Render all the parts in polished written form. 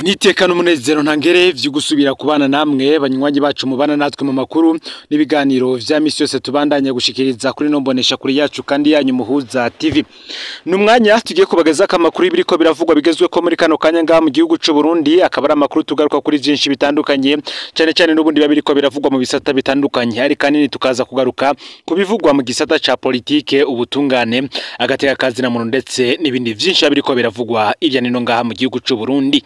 Nitekana umunezero ntangere vyo gusubira kubana namwe banywanyi bacu mubana natwe mu makuru n'ibiganiro vya misi yose tubandanya gushikiriza kuri nombonesha kuri yacu kandi yanyu muhuza TV. Numwanya tugiye kubageza amakuru ibiriko biravugwa bigezwe ko muri kano kanya ngaha mu gihugu c'u Burundi, akabara amakuru tugaruka kuri byinshi bitandukanye cyane cyane n'ubundi babiriko biravugwa mu bisata bitandukanye, ari kanini tukaza kugaruka kubivugwa mu gisata ca politike, ubutungane, agateka kazi na muntu ndetse n'ibindi byinshi babiriko biravugwa irya nino ngaha mu gihugu c'u Burundi.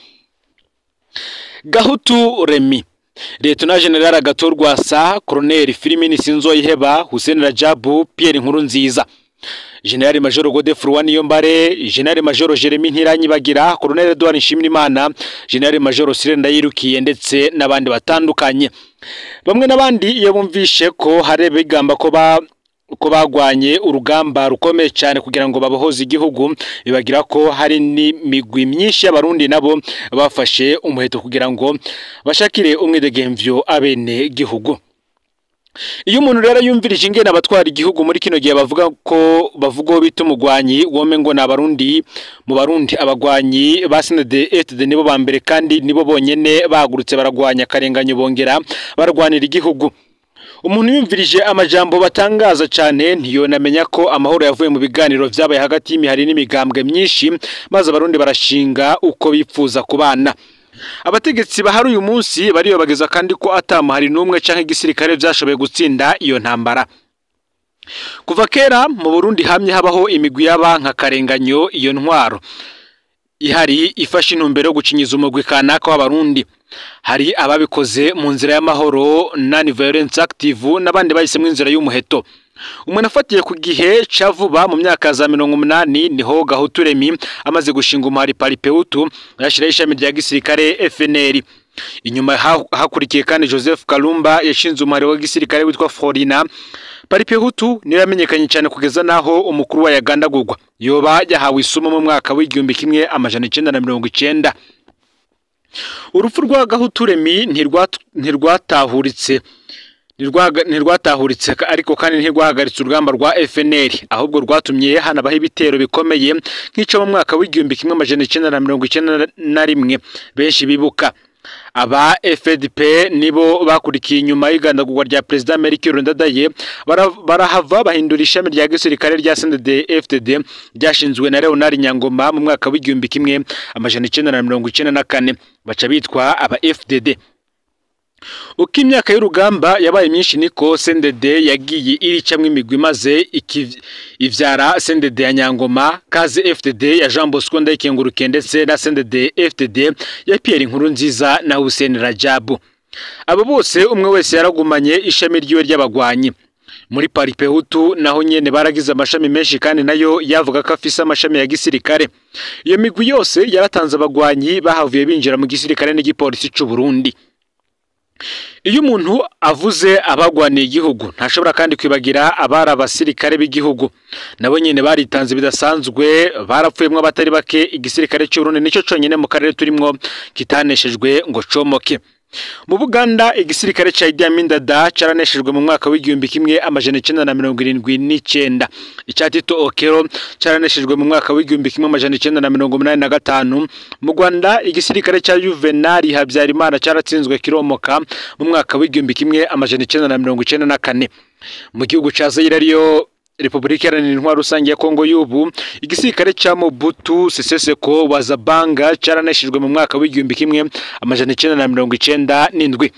Gahutu Remy, Lieutenant General Agathon Sa, Colonel Filimini Sinzoyiheba, Hussein Rajabu, Pierre Nkurunziza, General Major Godefroid Niyombare, General Major Jeremy Ntiranyibagira, Colonel Edouard Nshimirimana, General Major Cyril Ndayirukiye ndetse n'abandi batandukanye. Bamwe n'abandi iyo bumvishe ko hari bigamba ko bagwanye urugamba rukomeye cyane kugira ngo babohoze igihugu, bibagira ko hari n'imigwi myinshi y'abarundi nabo bafashe umuheto kugira ngo bashakire umwidegemvyo abene gihugu. Iyo umuntu rero yumvirije ingene abatwara igihugu muri kino gihe bavuga bita umugwanyi wome ngo n'abarundi mu Barundi, abagwanyi ba CNDD-FDD nibo bambere kandi nibo bonyene bagurutse baragwanya akarenganyo bongera baragwanira igihugu. Umuntu yumvirije amajambo batangaza cyane ntiyonamenya ko amahoro yavuye mu biganiro vyabaye hagati y'imihari n'imigambwe myinshi, maze abarundi barashinga uko bipfuza kubana. Abategetsi bahari uyu munsi bariyo bageza kandi ko atamuhari n'umwe canke igisirikare vyashoboye gutsinda iyo ntambara. Kuva kera mu Burundi hamye habaho imigwi y'abanka karenganyo, iyo ntwaro ihari ifashe intumbero yo gucinyiza umugwi kanaka w'abarundi. Hari ababikoze mu nzira y'amahoro non-violence active n'abandi bahisemo inzira y'umuheto. Umuntu afatiye ku gihe cavuba mu myaka za 80 niho Gahutu Remy amaze gushinga umuhari Paripeutu yashiraho ishami rya gisirikare FNL. Inyuma hakurikiye kandi Joseph Kalumba yashinze umuhari wa gisirikare witwa Forina. Paripeutu niramenyekanye cyane kugeza naho umukuru wa yagandagurwa, yoba yahawe isumo mu mwaka w'igihumbi kimwe amajana 1990. Urupfu rwa Gahutu Remy ntirwatahuritse ariko kandi ntirwahagaritse urugamba rwa FNL, ahubwo rwatumye hanabaho ibitero bikomeye nk'ico mu mwaka w'igihumbi kimwe amajana 1991 benshi bibuka. Aba FDP nibo bakurikiye inyuma y'igandagurwa rya President Melchior Ndadaye, barahava bahindura ishami rya gisirikare rya CNDD-FDD ryashinzwe na Leonard Nyangoma mu mwaka w'igihumbi kimwe amajana 1994, baca bitwa aba FDD. Uko imyaka y'urugamba yabaye myinshi niko CNDD yagiye iricamwe imigwi maze ivyara CNDD ya Nyangoma, kaze FDD ya Jean Bosco Ndayikengurukiye ndetse na CNDD-FDD ya Pierre Nkurunziza na Hussein Rajabu. Abo bose umwe wese yaragumanye ishami ryiwe ry'abagwanyi. Muri Paripeutu naho nyene baragize amashami menshi kandi nayo yavuga ko afise amashami ya gisirikare. Iyo migwi yose yaratanze abagwanyi bahavuye binjira mu gisirikare n'igipolisi c'u Burundi. Iyo umuntu avuze abagwaniye igihugu ntashobora kandi kwibagira abari abasirikare b'igihugu, nabo nyene baritanze bidasanzwe, barapfuyemwe abatari bake. Igisirikare cy'u Burundi nico conyene mu karere turimwo kitaneshejwe ngo comoke. Mu Buganda igisirikare ca Idi Amin Dada caraneshejwe mu mwaka w'igihumbi kimwe amajana 1979. Ica Tito Okello caraneshejwe mu mwaka w'igihumbi kimwe amajana 1985. Mu Rwanda igisirikare ca Juvenal Habyarimana caratsinzwe kiromoka mu mwaka w'igihumbi kimwe amajana 1994. Mu gihugu ca Zaire ariyo Republika Iharanira Intwaro Rusange ya Kongo y'ubu, igisirikare ca Mobutu Sese Seko Wazabanga caraneshejwe mu mwaka w'igihumbi kimwe amajana 1997.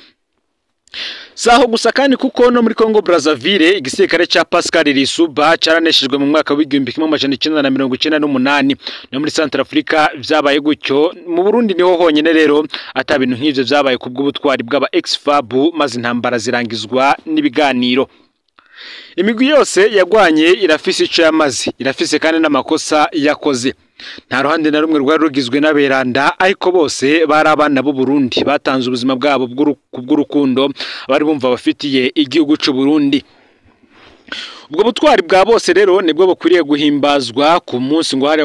Saho gusa kandi kuko no muri Congo Brazzaville igisirikare ca Pascal Lisuba caraneshejwe mu mwaka w'igihumbi kimwe amajana 1998. No muri Centrafrica vyabaye gutyo. Mu Burundi niho honyene rero ata bintu nk'ivyo vyabaye kubw'ubutwari bw'aba ex-FAB, maze intambara zirangizwa n'ibiganiro. Imigwi yose yagwanye irafise ico yamaze, irafise kandi n'amakosa yakoze. Nta ruhande na rumwe rwari rugizwe n'aberanda, ariko bose bari abana b'u Burundi batanze ubuzima bwabo kubw'urukundo bari bumva bafitiye igihugu c'u Burundi. ubwo butwari bwa bose rero nibwo bukwiriye guhimbazwa ku munsi ngo hari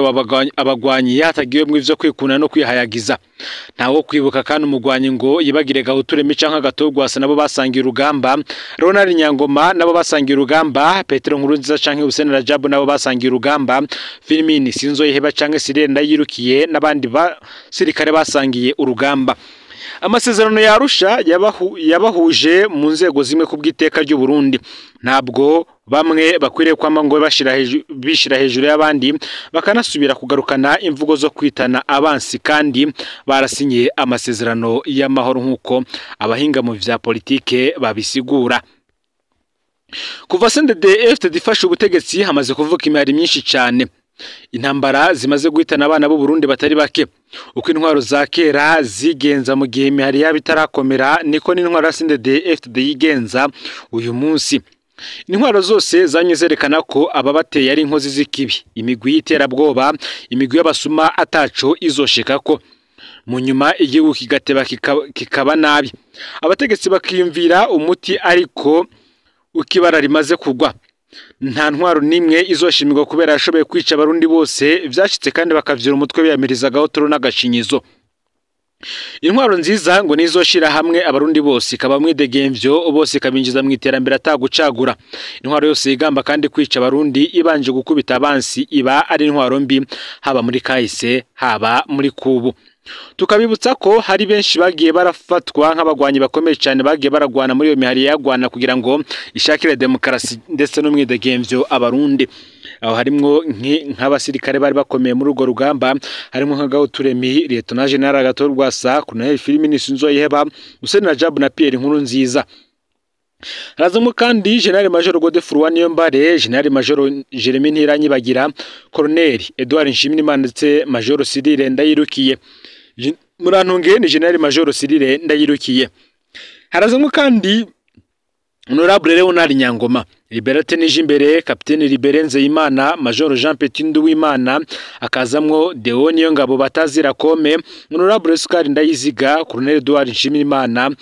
abagwanyi hatagiwemwo ivyo kwikuna no kwihayagiza. Ntawo kwibuka kandi umugwanyi ngo yibagire Gahuturemi canke Gatogwasa nabo basangiye urugamba, Ronald Nyangoma nabo basangiye urugamba, Petero Nkurunziza canke Hussein Rajabu nabo basangiye urugamba, Filmini Sinzoyiheba canke Sirene Ndayirukiye n'abandi basirikare basangiye urugamba. Amasezerano ya Arusha yabahuje mu nzego zimwe ku bw'iteka ry'u Burundi. Ntabwo bamwe bakwiriye kwama ngo bishira hejuru y'abandi bakanasubira kugarukana imvugo zo kwitana abansi kandi barasinye amasezerano y'amahoro nk'uko abahinga mu vya politike babisigura. Kuva CNDD-FDD ifashe ubutegetsi hamaze kuvuka imihari myinshi cyane. Intambara zimaze guhitana abana b'u Burundi batari bake. Uko intwaro za kera zigenza mu gihe imihari y'abitarakomera niko n'intwaro ya CNDD-FDD yigenza uyu munsi. Intwaro zose zanye zerekana ko ababateye ari inkozi z'ikibi, imigwi y'iterabwoba, imigwi y'abasuma ataco izoshikako. Mu nyuma igihugu kigateba kikaba nabi. Abategetsi bakiyumvira umuti ariko ukibara rimaze kugwa. Nta ntwaro nimwe izoshimirwa kubera yashoboye kwica abarundi bose vyashitse kandi bakavyira umutwe biyamiriza Gahotoro n'agashinyizo. Intwaro nziza ngo nizoshira hamwe abarundi bose ikaba mwidegemvyo bose kabinjiza mu iterambere atagucagura. Intwaro yose igamba kandi kwica abarundi ibanje gukubita abansi iba ari intwaro mbi haba muri kahise haba muri kubu. Tukabibutsa ko hari benshi bagiye barafatwa nk'abagwanyi bakomeye cyane bagiye baragwana muri iyo mihari yagwana kugira ngo ishakire demokarasi ndetse no mwidegemvyo abarundi. Aho harimwo nk'abasirikare bari bakomeye muri urwo rugamba, harimo nka Gahuturemi, Lieutenant General Gatogwasa, Colonel Filmini Sinzoyiheba, Hussein Rajabu na Pierre Nkurunziza. Harazamo kandi General Major Godefroid Niyombare, General Major Jeremy Ntiranyibagira, Colonel Edouard Nshimiyimana ndetse Major Cyrille Ndayirukiye. Murantunge ni General Major Cyrille Ndayirukiye. Harazamo kandi Honorable Leonard Nyangoma, Liberate Nijimbere, Capitaine Libere Nzeyimana, Major Jean Petit Nduwimana, akazamwo Deo Niyongabo batazira kome, Honorable Oscar Ndayiziga, Colonel Edouard Nshimiyimana,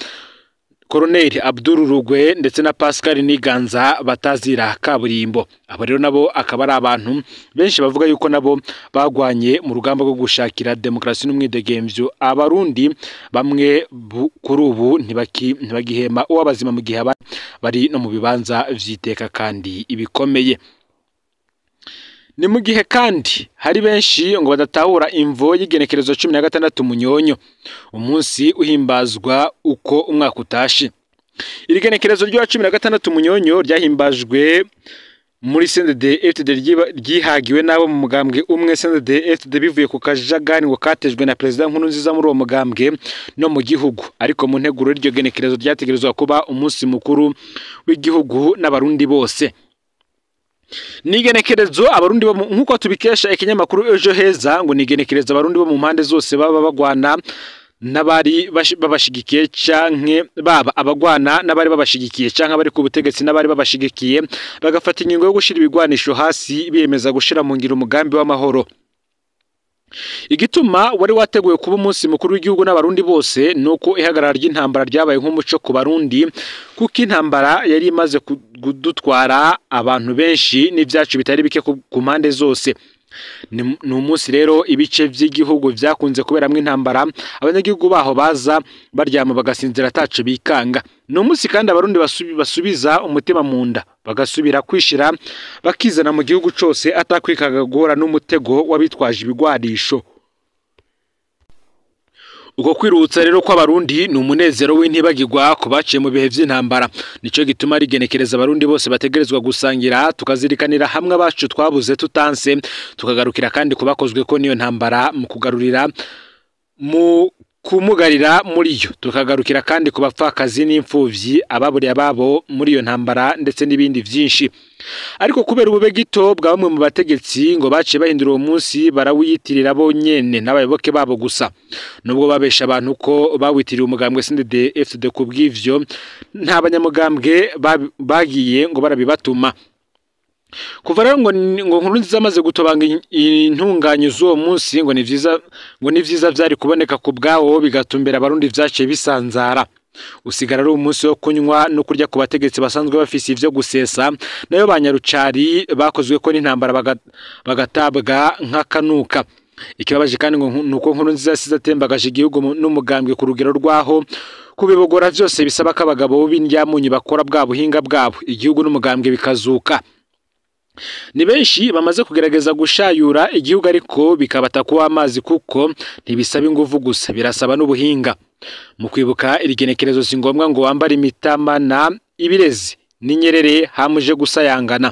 Colonel Abdul Rugwe ndetse na Pascal Niganza batazira kaburimbo. Abo rero nabo akaba ari abantu benshi bavuga yuko nabo bagwanye mu rugamba rwo gushakira demokrasi n'umwidegemvyo abarundi bamwe kuri ubu ntibagihema uwabazima mu gihe bari no mu bibanza vyiteka kandi ibikomeye. Ni mu gihe kandi hari benshi ngo badatahura imvo y'igenekerezo 16 Munyonyo, umunsi uhimbazwa uko umwaka utashe. Iri genekerezo ryo 16 Munyonyo ryahimbajwe muri CNDD-FDD ryihagiwe nabo mu mugambwe umwe CNDD-FDD bivuye ku kajagani ngo katejwe na President Nkurunziza muri uwo mugambwe no mu gihugu. Ariko mu nteguro y'iryo genekerezo ryategerezwa kuba umunsi mukuru w'igihugu n'abarundi bose. Nigenekerezo abarundi nkuko tubikesha ikinyamakuru Ejo Heza ngo nigenekerezo abarundi bo mu mpande zose baba bagwana nabari babashigikiye canke baba abagwana nabari babashigikiye canke bari ku butegetsi nabari babashigikiye bagafata ingingo yo gushira ibigwanisho hasi biyemeza gushira mu ngiro umugambi w'amahoro. Igituma wari wateguye kuba umunsi mukuru w'igihugu n'abarundi bose nuko ihagarara ry'intambara ryabaye nk'umuco ku barundi, kuko intambara yari imaze kudutwara abantu benshi n'ivyacu bitari bike ku mpande zose. Ni umunsi rero ibice by'igihugu vyakunze kuberamwe intambara, abanyagihugu baho baza baryama bagasinzira ataco bikanga. Ni umunsi kandi abarundi basubiza umutima mu nda bagasubira kwishira bakizana mu gihugu cose atakwikaga guhora n'umutego wabitwaje ibigwanisho. Uko kwirutsa rero kw'abarundi ni umunezero w'intibagirwa ku baciye mu bihe vy'intambara. Nico gituma rigenekereza abarundi bose bategerezwa gusangira tukazirikanira hamwe abacu twabuze tutanse, tukagarukira kandi kubakozwe ko niyo ntambara mu kugarurira mu kumugarira muri yo, tukagarukira kandi kubapfakazi n'imfuvyi ababuriye ababo muri iyo ntambara ndetse n'ibindi vyinshi. Ariko kubera ubube gito bwa bamwe mu bategetsi ngo baciye bahindura uwo munsi barawiyitirira bo nyene n'abayoboke babo gusa, nubwo babesha abantu ko bawitiriye umugambwe CNDD-FDD ku bw'ivyo nta banyamugambwe bagiye ngo barabibatuma. Kuva rero ngo Nkurunziza amaze gutobanga intunganyo z'uwo munsi ngo ni vyiza vyari kuboneka ku bwawo bigatumbera abarundi vyaciye bisanzara. usigara ari umunsi wo kunywa no kurya ku bategetsi basanzwe bafise ivyo gusesa nayo banyarucari bakozwe ko n'intambara bagatabwa nk'akanuka. Ikibabaje kandi ngo nuko Nkurunziza yasize atembagaje igihugu n'umugambwe ku rugero rwaho kubibogora vyose bisaba ko abagabo b'indyamunyi bakora bwa buhinga bwabo igihugu n'umugambwe bikazuka. Ni benshi bamaze kugerageza gushayura igihugu ariko bikabata kuwa amazi kuko ntibisaba ingufu gusa birasaba n'ubuhinga. Mu kwibuka irigenekerezo si ngombwa ngo wambare imitama na ibirezi n'inyerere hamuje gusayangana.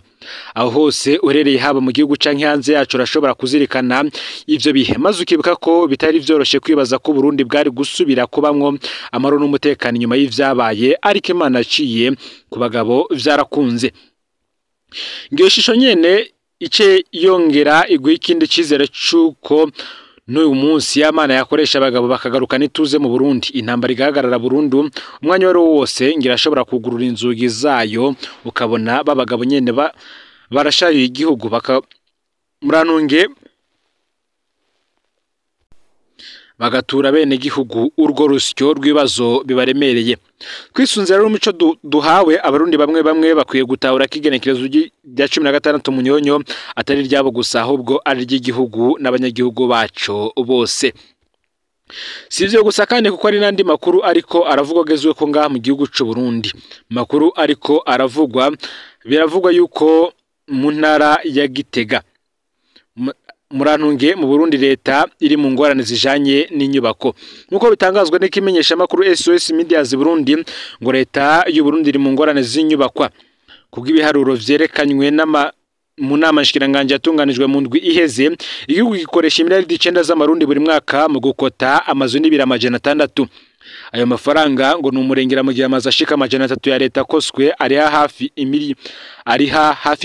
Aho hose urereye haba mu gihugu canke hanze yacu urashobora kuzirikana ivyo bihe maze ukibuka ko bitari vyoroshe kwibaza ko Burundi bwari gusubira kubamwo amaro n'umutekano nyuma y'ivyabaye ariko Imana aciye ku bagabo vyarakunze. Ngiyo shusho nyene ice yongera iguha ikindi cizere cuko n'uyu munsi Imana yakoresha abagabo bakagarukana ituze mu Burundi intambara igahagarara burundu umwanya wari wose ngira ashobora kugurura inzugi zayo ukabona babagabo nyene barashaye igihugu muranunge bagatura bene gihugu urwo rusyo rw'ibibazo bibaremereye. Kwisunzira rero umuco duhawe abarundi bamwe bakwiye gutahura kigenekerezo rya 16 munyonyo atari ryabo gusa ahubwo ari ry'igihugu n'abanyagihugu bacu bose. Sivyo gusa kandi kuko ari nandi makuru ariko aravugwa gezwe ko ngaha mu gihugu c'u Burundi. Makuru ariko biravugwa yuko mu ntara ya Gitega murantunge mu Burundi leta iri mu ngorane zijanye n'inyubako nkuko bitangazwa n'ikimenyesha makuru SOS Media Burundi ngo leta y'u Burundi iri mu ngorane z'inyubakwa kubw'ibiharuro vyerekanywe mu nama nshikiranganje yatunganijwe mu ndwi iheze igihugu gikoresha miliyari 9 z'amarundi buri mwaka mu gukota amazu n'ibira 600. Ayo mafaranga ngo n'umurengera mu gihe amazu ashika 300 ya leta koswe ariha hafi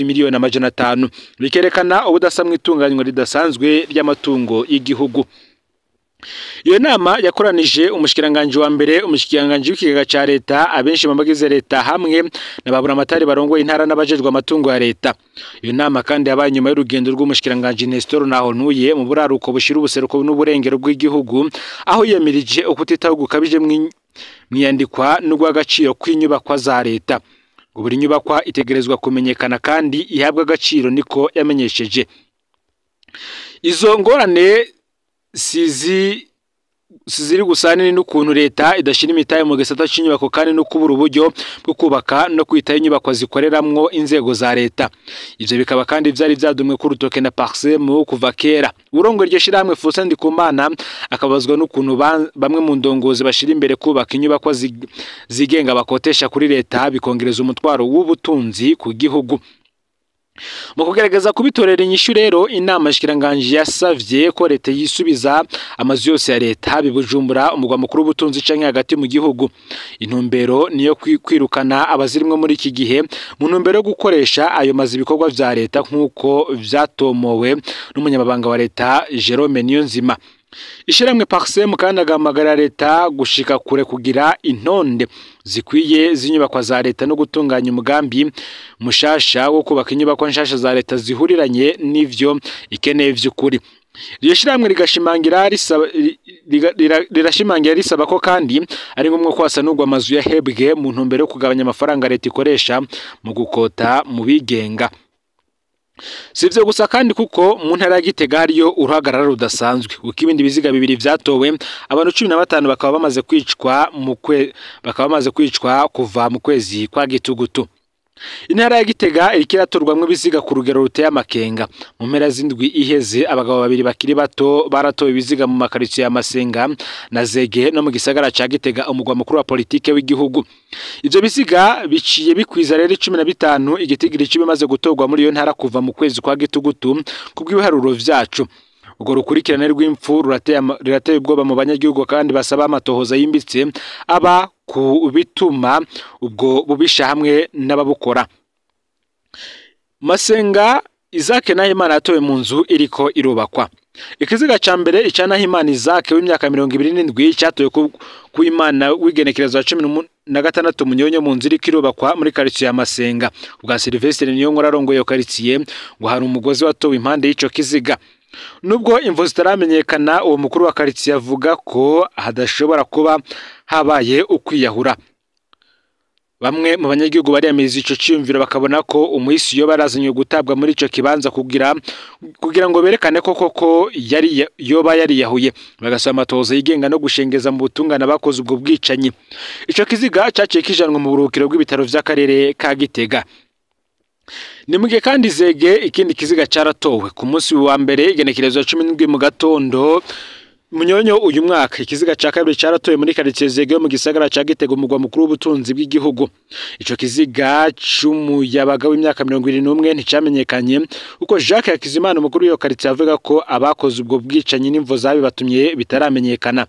miliyoni 500 bikerekana ubudasamwe itunganywa ridasanzwe ry'amatungo y'igihugu. Iyo nama yakoranije umushikiranganje wa mbere umushikiranganje w'ikigega ca leta abenshi bambagize leta hamwe n'ababura amatari barongoye intara n'abajejwe amatungo ya leta. Iyo nama kandi yabaye nyuma y'urugendo rw'umushikiranganje Nestor Nahontuye mu buraruko bushira ubuseruko n'uburengero bw'igihugu aho yemirije ukutitaho gukabije mwiyandikwa n'ugwagaciro kw'inyubakwa za leta. Buri nyubakwa itegerezwa kumenyekana kandi ihabwa agaciro niko yamenyesheje. Izo ngorane siziri gusana n'ukuntu leta idashira imitaye mu gisata cy'inyubako kandi no kubura uburyo bwo kubaka no kwita inyubako zikoreramwo inzego za leta. Ivyo bikaba kandi vyari vyadumwe ku rutoke na Parsemu kuva kera. Urongo iryo shiramwe Faustin Ndikumana akabazwa n'ukuntu bamwe mu ndongozi bashira imbere kubaka inyubako zigenga bakotesha kuri leta bikongereza umutwaro w'ubutunzi ku gihugu. Mu kugerageza kubitorera inyishu rero inama nshikiranganje yasavye ko leta yisubiza amazu yose ya leta bibujumbura umugwa mukuru w'ubutunzi canke hagati mu gihugu. Intumbero niyo kwirukana abazirimwe muri iki gihe mu ntumbero yo gukoresha ayo mazu ibikorwa vya leta nkuko vyatomowe n'umunyamabanga wa leta Jerome Niyonzima. Ishiramwe Parsem kandi agamagara leta gushika kure kugira intonde zikwiye zinyubakwa za leta no gutunganya umugambi mushasha wo kubaka inyubako nshasha za leta zihuriranye n'ivyo ikeneye vy'ukuri. Iryo shiramwe rirashimangira risaba ko kandi ari ngombwa ko hasanurwa amazu yahebwe mu ntumbero yo kugabanya amafaranga leta ikoresha mu gukota mu bigenga. Sivyo gusa kandi kuko mu ntara ya Gitega hariyo uruhagarara rudasanzwe uko ibindi biziga bibiri vyatowe abantu 15 bakaba bamaze kwicwa kuva mu kwezi kwa Gitugutu. Intara ya Gitega irikiratorwamwe biziga ku rugero ruteye amakenga. Mu mpera z'indwi iheze abagabo babiri bakiri bato baratowe ibiziga mu makaritsiye ya Masenga na Zege no mu gisagara ca Gitega umugwa mukuru wa politike w'igihugu. Ivyo biziga biciye bikwiza rero 15 igitigiri kibimaze gutorwa muri iyo ntara kuva mu kwezi kwa Gitugutu kubw'ibiharuro vyacu. Ugo rukurikirane rw'impfu rurateye ubwoba mu banyagihugu kandi basaba amatohoza yimbitse aba ku bituma ubwo bubisha hamwe n'ababukora. Masenga Isaac Nahimana yatowe mu nzu iriko irubakwa. Ikiziga ca mbere ica Nahimana Isaac w'imyaka 27 cyatoye ku Imana w'igenekerezo wa 16 munyonyo mu nzu iriko irubakwa muri quartier ya Masenga. Ubwa Sylvestre niyo nkora arongoye yo quartier ngo hari umugozi watowe impande y'ico kiziga. nubwo imvo zitaramenyekana uwo mukuru wa quartier avuga ko hadashobora kuba habaye ukwiyahura. Bamwe mu banyagihugu bariyamiriza ico ciyumviro bakabona ko umuhisi yo barazanye gutabwa muri ico kibanza kugira ngo berekane koko yoba yariyahuye, bagasaba amatohoza yigenga no gushengeza mu butungane bakoze ubwo bwicanyi. Ico kiziga caciye kijanwa mu buruhukiro bw'ibitaro vy'akarere ka Gitega. Ni mugihe kandi Zege ikindi kiziga caratowe ku munsi wa mbere igenekerezo 17 mu gatondo Munyonyo uyu mwaka. Ikiziga ca kabiri caratoye muri quartier Zege mu gisagara ca Gitega umugwa mukuru w'ubutunzi bw'igihugu. Ico kiziga c'umuyabaga w'imyaka 21 nticamenyekanye uko Jacques Hakizimana umukuru w'iyo quartier avuga ko abakoze ubwo bwicanyi n'imvo zabi batumye bitaramenyekana.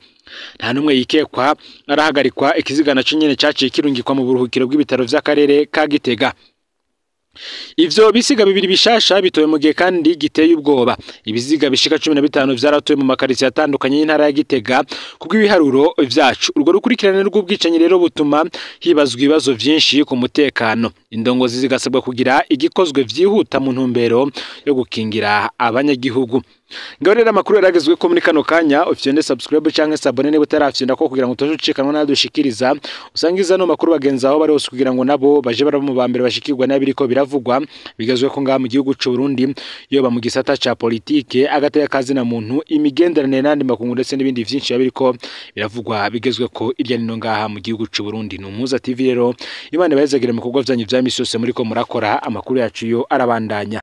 Nta numwe yikekwa arahagarikwa. Ikiziga naco nyene caciye kirungikwa mu buruhukiro bw'ibitaro vy'akarere ka Gitega. Ivyo bisiga bibiri bishasha bitoye mu gihe kandi giteye ubwoba. Ibiziga bishika 15 vyaratoye mu makarisi atandukanye y'intara ya Gitega kubw'ibiharuro vyacu. Urwo rukurikirane rw'ubwicanyi rero butuma hibazwa ibibazo vyinshi ku mutekano. Indongozi zigasabwa kugira igikozwe vyihuta mu ntumbero yo gukingira abanyagihugu. Ngaurera makuru yaragezwe ko muri kano kanya ufyende subscribe canke sabone niba utarafyenda ko kugira ngo utoshicikanwa nadushikiriza usangiza no makuru bagenza aho bari hose kugira ngo nabo baje mu bambere bashikirwa nabiriko biravugwa bigezwe ko ngaha mu gihugu c'u Burundi yoba mu gisata ca politike agataya kazi na muntu imigenderanire nandi makungu ndetse n'ibindi vyinshi biriko biravugwa bigezwe ko irya nino ngaha mu gihugu c'u Burundi. Numuza TV rero Imana bayezagire mu kugwa vyanyu vya misi yose muri ko murakora amakuru yacu yo arabandanya.